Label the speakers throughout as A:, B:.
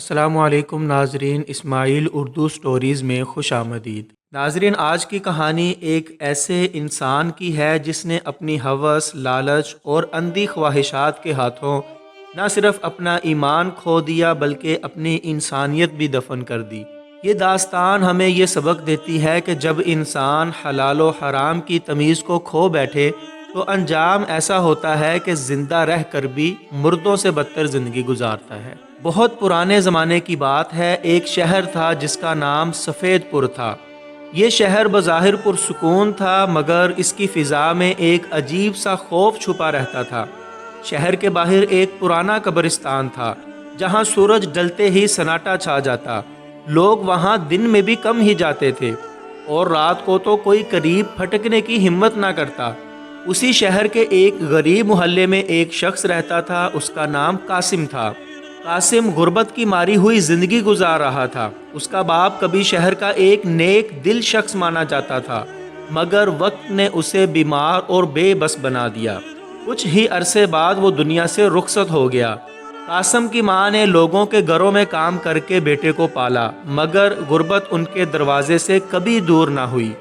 A: السلام علیکم ناظرین، اسماعیل اردو سٹوریز میں خوش آمدید۔ ناظرین، آج کی کہانی ایک ایسے انسان کی ہے جس نے اپنی ہوس، لالچ اور اندھی خواہشات کے ہاتھوں نہ صرف اپنا ایمان کھو دیا بلکہ اپنی انسانیت بھی دفن کر دی۔ یہ داستان ہمیں یہ سبق دیتی ہے کہ جب انسان حلال و حرام کی تمیز کو کھو بیٹھے تو انجام ایسا ہوتا ہے کہ زندہ رہ کر بھی مردوں سے بدتر زندگی گزارتا ہے۔ بہت پرانے زمانے کی بات ہے، ایک شہر تھا جس کا نام سفید پور تھا۔ یہ شہر بظاہر پرسکون تھا مگر اس کی فضا میں ایک عجیب سا خوف چھپا رہتا تھا۔ شہر کے باہر ایک پرانا قبرستان تھا جہاں سورج ڈلتے ہی سناٹا چھا جاتا۔ لوگ وہاں دن میں بھی کم ہی جاتے تھے اور رات کو تو کوئی قریب پھٹکنے کی ہمت نہ کرتا۔ اسی شہر کے ایک غریب محلے میں ایک شخص رہتا تھا، اس کا نام قاسم تھا۔ قاسم غربت کی ماری ہوئی زندگی گزار رہا تھا۔ اس کا باپ کبھی شہر کا ایک نیک دل شخص مانا جاتا تھا مگر وقت نے اسے بیمار اور بے بس بنا دیا۔ کچھ ہی عرصے بعد وہ دنیا سے رخصت ہو گیا۔ قاسم کی ماں نے لوگوں کے گھروں میں کام کر کے بیٹے کو پالا مگر غربت ان کے دروازے سے کبھی دور نہ ہوئی۔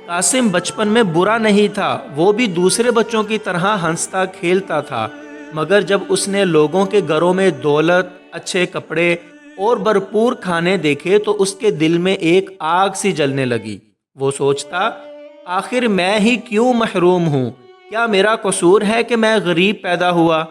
A: قاسم بچپن میں برا نہیں تھا، وہ بھی دوسرے بچوں کی طرح ہنستا کھیلتا تھا مگر جب اس نے لوگوں کے گھروں میں دولت، اچھے کپڑے اور بھرپور کھانے دیکھے تو اس کے دل میں ایک آگ سی جلنے لگی۔ وہ سوچتا، آخر میں ہی کیوں محروم ہوں؟ کیا میرا قصور ہے کہ میں غریب پیدا ہوا؟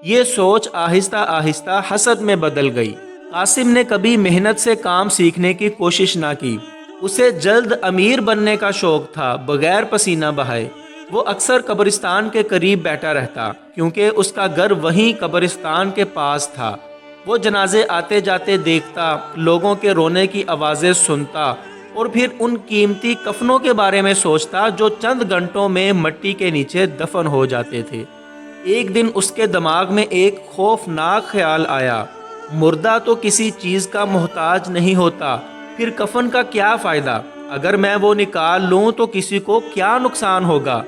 A: یہ سوچ آہستہ آہستہ حسد میں بدل گئی۔ قاسم نے کبھی محنت سے کام سیکھنے کی کوشش نہ کی۔ اسے جلد امیر بننے کا شوق تھا، بغیر پسینہ بہائے۔ وہ اکثر قبرستان کے قریب بیٹھا رہتا کیونکہ اس کا گھر وہیں قبرستان کے پاس تھا۔ وہ جنازے آتے جاتے دیکھتا، لوگوں کے رونے کی آوازیں سنتا اور پھر ان قیمتی کفنوں کے بارے میں سوچتا جو چند گھنٹوں میں مٹی کے نیچے دفن ہو جاتے تھے۔ ایک دن اس کے دماغ میں ایک خوفناک خیال آیا، مردہ تو کسی چیز کا محتاج نہیں ہوتا، پھر کفن کا کیا فائدہ؟ اگر میں وہ نکال لوں تو کسی کو کیا نقصان ہوگا؟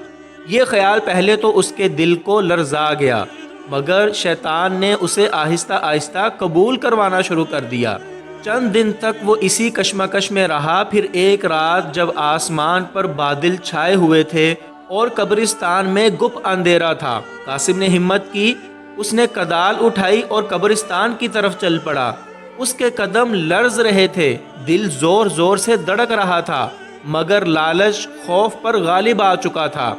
A: یہ خیال پہلے تو اس کے دل کو لرزا گیا مگر شیطان نے اسے آہستہ آہستہ قبول کروانا شروع کر دیا۔ چند دن تک وہ اسی کشمکش میں رہا، پھر ایک رات جب آسمان پر بادل چھائے ہوئے تھے اور قبرستان میں گپ اندھیرا تھا، قاسم نے ہمت کی۔ اس نے کدال اٹھائی اور قبرستان کی طرف چل پڑا۔ اس کے قدم لرز رہے تھے، دل زور زور سے دھڑک رہا تھا مگر لالچ خوف پر غالب آ چکا تھا۔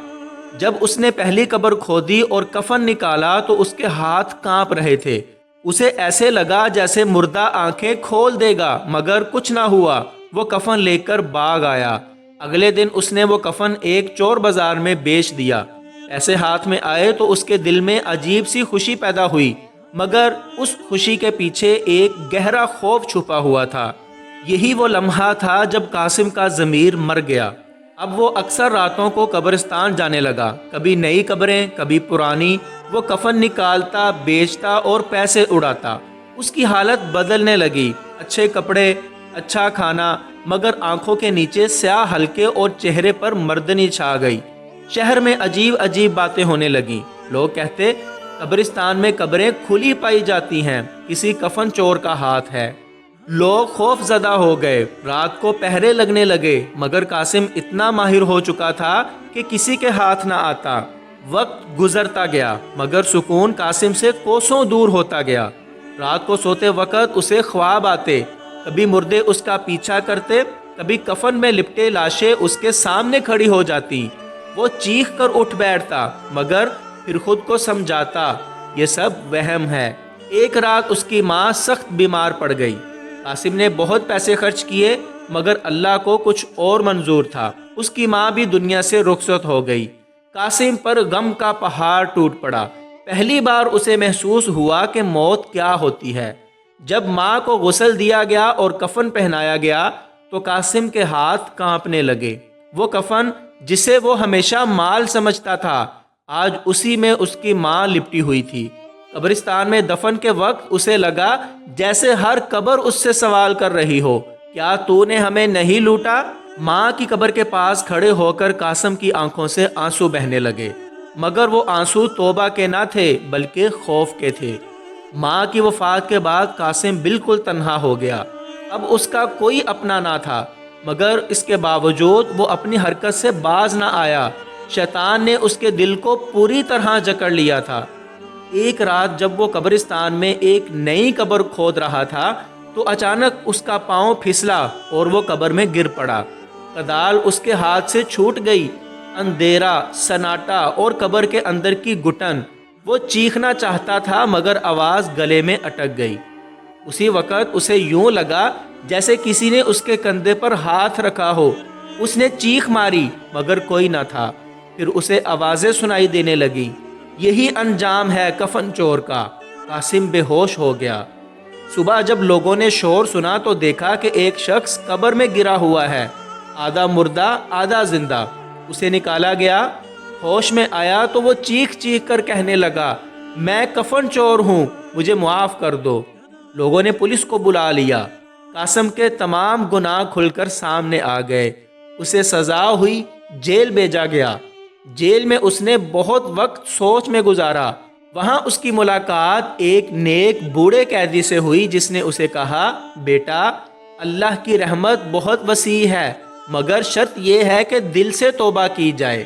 A: جب اس نے پہلی قبر کھودی اور کفن نکالا تو اس کے ہاتھ کانپ رہے تھے۔ اسے ایسے لگا جیسے مردہ آنکھیں کھول دے گا مگر کچھ نہ ہوا۔ وہ کفن لے کر بھاگ آیا۔ اگلے دن اس نے وہ کفن ایک چور بازار میں بیچ دیا۔ ایسے ہاتھ میں آئے تو اس کے دل میں عجیب سی خوشی پیدا ہوئی مگر اس خوشی کے پیچھے ایک گہرا خوف چھپا ہوا تھا۔ یہی وہ لمحہ تھا جب قاسم کا ضمیر مر گیا۔ اب وہ اکثر راتوں کو قبرستان جانے لگا، کبھی نئی قبریں کبھی پرانی۔ وہ کفن نکالتا، بیچتا اور پیسے اڑاتا۔ اس کی حالت بدلنے لگی، اچھے کپڑے، اچھا کھانا مگر آنکھوں کے نیچے سیاہ حلقے اور چہرے پر مردنی چھا گئی۔ شہر میں عجیب عجیب باتیں ہونے لگیں۔ لوگ کہتے، قبرستان میں قبریں کھلی پائی جاتی ہیں، کسی کفن چور کا ہاتھ ہے۔ لوگ خوف زدہ ہو گئے، رات کو پہرے لگنے لگے مگر قاسم اتنا ماہر ہو چکا تھا کہ کسی کے ہاتھ نہ آتا۔ وقت گزرتا گیا مگر سکون قاسم سے کوسوں دور ہوتا گیا۔ رات کو سوتے وقت اسے خواب آتے، کبھی مردے اس کا پیچھا کرتے، کبھی کفن میں لپٹے لاشیں اس کے سامنے کھڑی ہو جاتی۔ وہ چیخ کر اٹھ بیٹھتا مگر پھر خود کو سمجھاتا یہ سب وہم ہے۔ ایک رات اس کی ماں سخت بیمار پڑ گئی۔ قاسم نے بہت پیسے خرچ کیے مگر اللہ کو کچھ اور منظور تھا، اس کی ماں بھی دنیا سے رخصت ہو گئی۔ قاسم پر غم کا پہاڑ ٹوٹ پڑا۔ پہلی بار اسے محسوس ہوا کہ موت کیا ہوتی ہے۔ جب ماں کو غسل دیا گیا اور کفن پہنایا گیا تو قاسم کے ہاتھ کانپنے لگے۔ وہ کفن جسے وہ ہمیشہ مال سمجھتا تھا آج اسی میں اس کی ماں لپٹی ہوئی تھی۔ قبرستان میں دفن کے وقت اسے لگا جیسے ہر قبر اس سے سوال کر رہی ہو، کیا تو نے ہمیں نہیں لوٹا؟ ماں کی قبر کے پاس کھڑے ہو کر قاسم کی آنکھوں سے آنسو بہنے لگے مگر وہ آنسو توبہ کے نہ تھے بلکہ خوف کے تھے۔ ماں کی وفات کے بعد قاسم بالکل تنہا ہو گیا۔ اب اس کا کوئی اپنا نہ تھا، مگر اس کے باوجود وہ اپنی حرکت سے باز نہ آیا۔ شیطان نے اس کے دل کو پوری طرح جکڑ لیا تھا۔ ایک رات جب وہ قبرستان میں ایک نئی قبر کھود رہا تھا تو اچانک اس کا پاؤں پھسلا اور وہ قبر میں گر پڑا۔ کدال اس کے ہاتھ سے چھوٹ گئی۔ اندھیرا، سناٹا اور قبر کے اندر کی گھٹن۔ وہ چیخنا چاہتا تھا مگر آواز گلے میں اٹک گئی۔ اسی وقت اسے یوں لگا جیسے کسی نے اس کے کندھے پر ہاتھ رکھا ہو۔ اس نے چیخ ماری مگر کوئی نہ تھا۔ پھر اسے آوازیں سنائی دینے لگی۔ یہی انجام ہے کفن چور کا۔ قاسم بے ہوش ہو گیا۔ صبح جب لوگوں نے شور سنا تو دیکھا کہ ایک شخص قبر میں گرا ہوا ہے، آدھا مردہ آدھا زندہ۔ اسے نکالا گیا۔ ہوش میں آیا تو وہ چیخ چیخ کر کہنے لگا، میں کفن چور ہوں، مجھے معاف کر دو۔ لوگوں نے پولیس کو بلا لیا۔ قاسم کے تمام گناہ کھل کر سامنے آ گئے۔ اسے سزا ہوئی، جیل بھیجا گیا۔ جیل میں اس نے بہت وقت سوچ میں گزارا۔ وہاں اس کی ملاقات ایک نیک بوڑھے قیدی سے ہوئی جس نے اسے کہا، بیٹا، اللہ کی رحمت بہت وسیع ہے، مگر شرط یہ ہے کہ دل سے توبہ کی جائے۔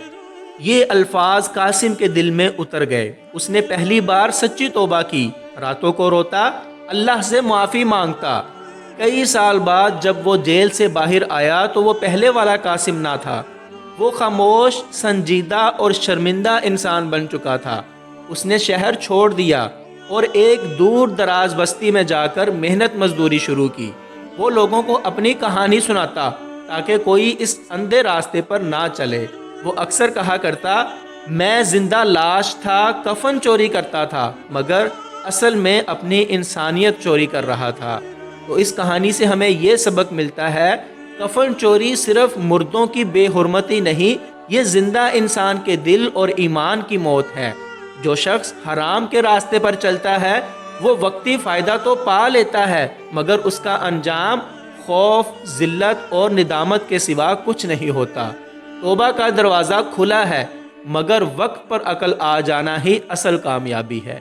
A: یہ الفاظ قاسم کے دل میں اتر گئے۔ اس نے پہلی بار سچی توبہ کی، راتوں کو روتا، اللہ سے معافی مانگتا۔ کئی سال بعد جب وہ جیل سے باہر آیا تو وہ پہلے والا قاسم نہ تھا۔ وہ خاموش، سنجیدہ اور شرمندہ انسان بن چکا تھا۔ اس نے شہر چھوڑ دیا اور ایک دور دراز بستی میں جا کر محنت مزدوری شروع کی۔ وہ لوگوں کو اپنی کہانی سناتا تاکہ کوئی اس اندھے راستے پر نہ چلے۔ وہ اکثر کہا کرتا، میں زندہ لاش تھا، کفن چوری کرتا تھا، مگر اصل میں اپنی انسانیت چوری کر رہا تھا۔ تو اس کہانی سے ہمیں یہ سبق ملتا ہے، کفن چوری صرف مردوں کی بے حرمتی نہیں، یہ زندہ انسان کے دل اور ایمان کی موت ہے۔ جو شخص حرام کے راستے پر چلتا ہے وہ وقتی فائدہ تو پا لیتا ہے، مگر اس کا انجام خوف، ذلت اور ندامت کے سوا کچھ نہیں ہوتا۔ توبہ کا دروازہ کھلا ہے، مگر وقت پر عقل آ جانا ہی اصل کامیابی ہے۔